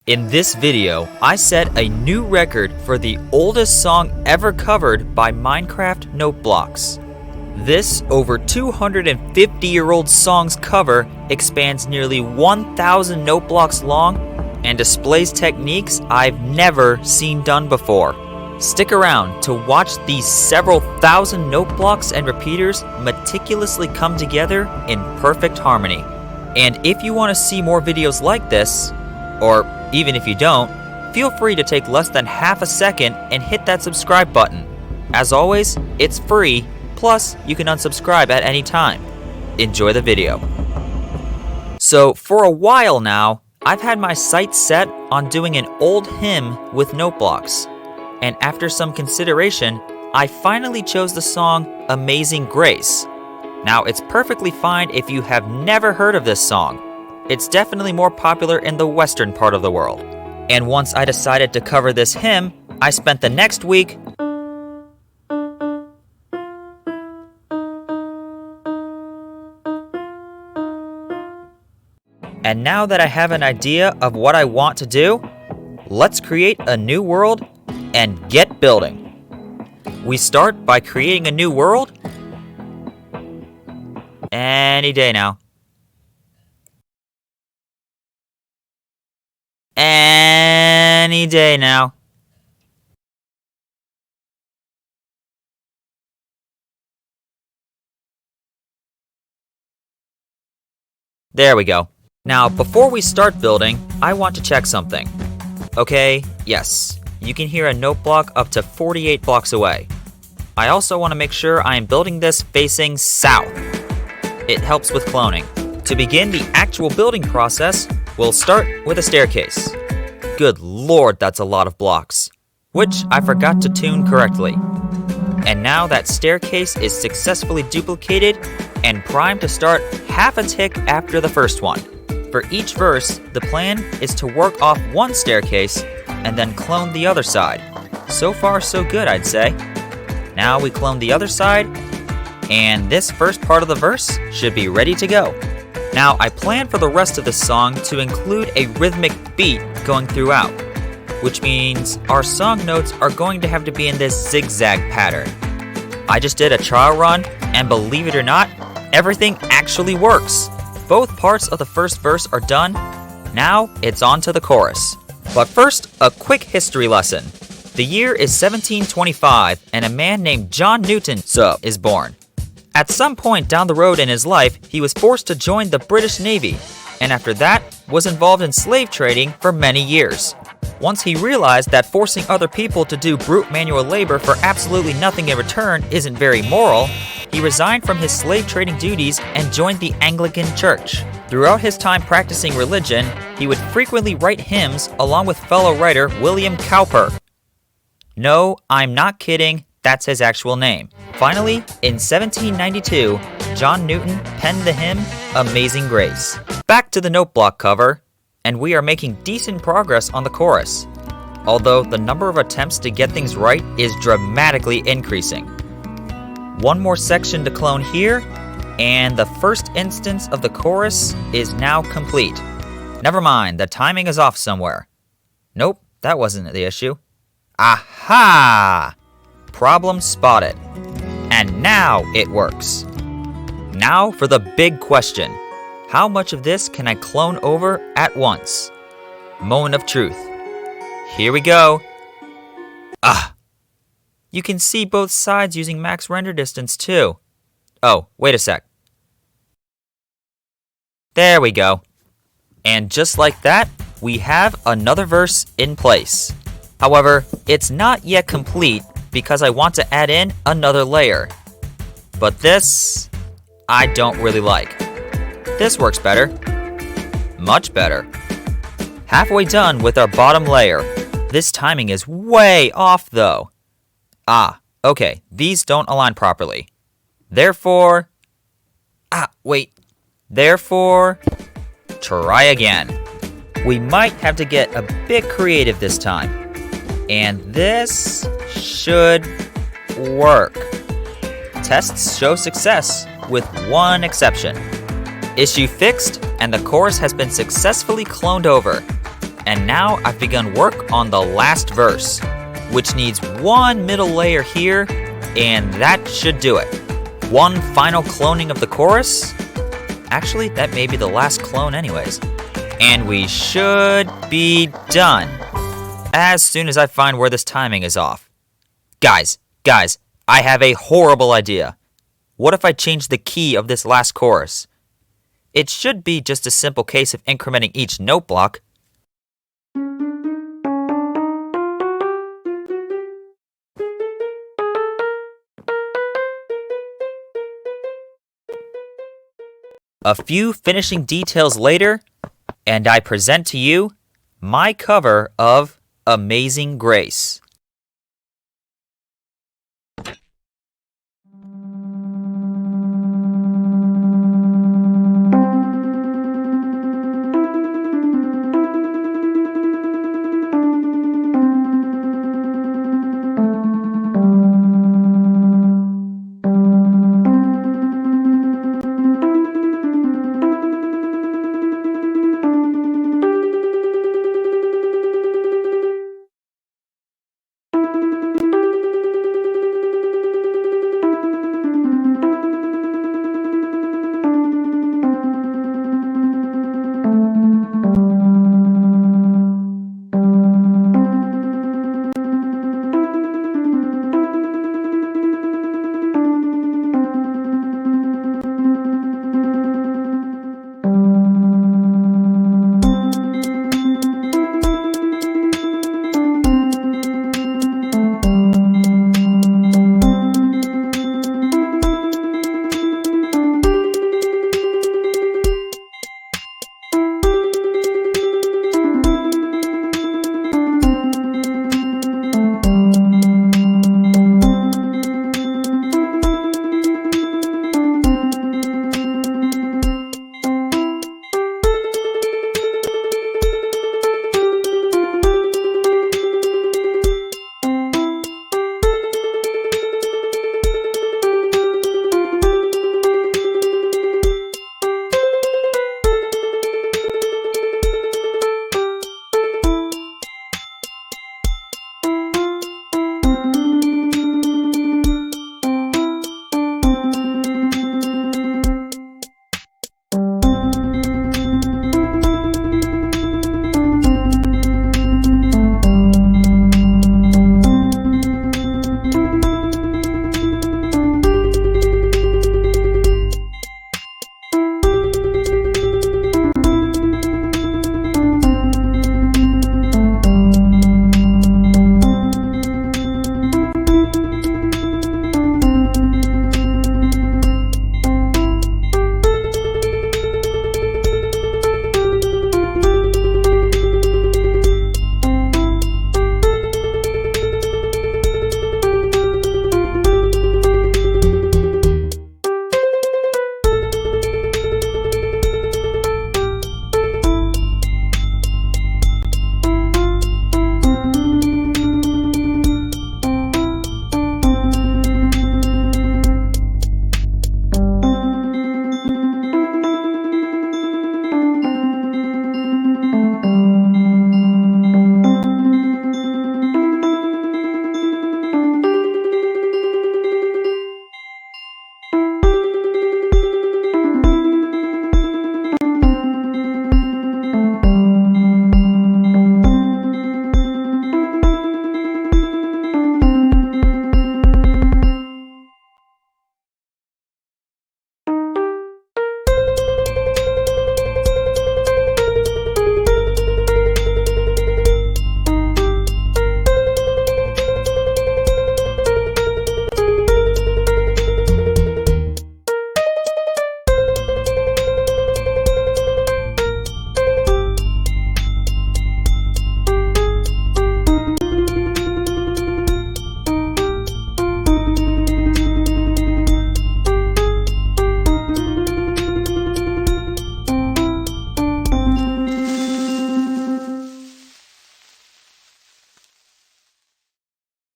In this video, I set a new record for the oldest song ever covered by Minecraft Noteblocks. This over 250-year-old song's cover expands nearly 1,000 noteblocks long and displays techniques I've never seen done before. Stick around to watch these several thousand noteblocks and repeaters meticulously come together in perfect harmony. And if you want to see more videos like this, or even if you don't, feel free to take less than half a second and hit that subscribe button. As always, it's free, plus you can unsubscribe at any time. Enjoy the video. So for a while now, I've had my sights set on doing an old hymn with noteblocks. And after some consideration, I finally chose the song Amazing Grace. Now it's perfectly fine if you have never heard of this song. It's definitely more popular in the western part of the world. And once I decided to cover this hymn, I spent the next week and now that I have an idea of what I want to do, let's create a new world and get building. We start by creating a new world any day now. Any day now. There we go. Now, before we start building, I want to check something. Okay, yes, you can hear a note block up to 48 blocks away. I also want to make sure I am building this facing south. It helps with cloning. To begin the actual building process, we'll start with a staircase. Good lord, that's a lot of blocks, which I forgot to tune correctly. And now that staircase is successfully duplicated and primed to start half a tick after the first one. For each verse, the plan is to work off one staircase and then clone the other side. So far, so good, I'd say. Now we clone the other side, and this first part of the verse should be ready to go. Now, I plan for the rest of the song to include a rhythmic beat going throughout, which means our song notes are going to have to be in this zigzag pattern. I just did a trial run, and believe it or not, everything actually works. Both parts of the first verse are done. Now, it's on to the chorus. But first, a quick history lesson. The year is 1725, and a man named John Newton is born. At some point down the road in his life, he was forced to join the British Navy, and after that, was involved in slave trading for many years. Once he realized that forcing other people to do brute manual labor for absolutely nothing in return isn't very moral, he resigned from his slave trading duties and joined the Anglican Church. Throughout his time practicing religion, he would frequently write hymns along with fellow writer William Cowper. No, I'm not kidding, that's his actual name. Finally, in 1792, John Newton penned the hymn Amazing Grace. Back to the noteblock cover, and we are making decent progress on the chorus, although the number of attempts to get things right is dramatically increasing. One more section to clone here, and the first instance of the chorus is now complete. Never mind, the timing is off somewhere. Nope, that wasn't the issue. Aha! Problem spotted. And now it works. Now for the big question. How much of this can I clone over at once? Moment of truth. Here we go. You can see both sides using max render distance too. Oh, wait a sec. There we go. And just like that, we have another verse in place. However, it's not yet complete because I want to add in another layer. But this, I don't really like. This works better. Much better. Halfway done with our bottom layer. This timing is way off though. Okay, these don't align properly. Therefore, try again. We might have to get a bit creative this time. And this should work. Tests show success, with one exception. Issue fixed, and the chorus has been successfully cloned over. And now I've begun work on the last verse, which needs one middle layer here, and that should do it. One final cloning of the chorus. Actually, that may be the last clone anyways. And we should be done. As soon as I find where this timing is off. Guys, I have a horrible idea. What if I change the key of this last chorus? It should be just a simple case of incrementing each note block. A few finishing details later, and I present to you my cover of Amazing Grace.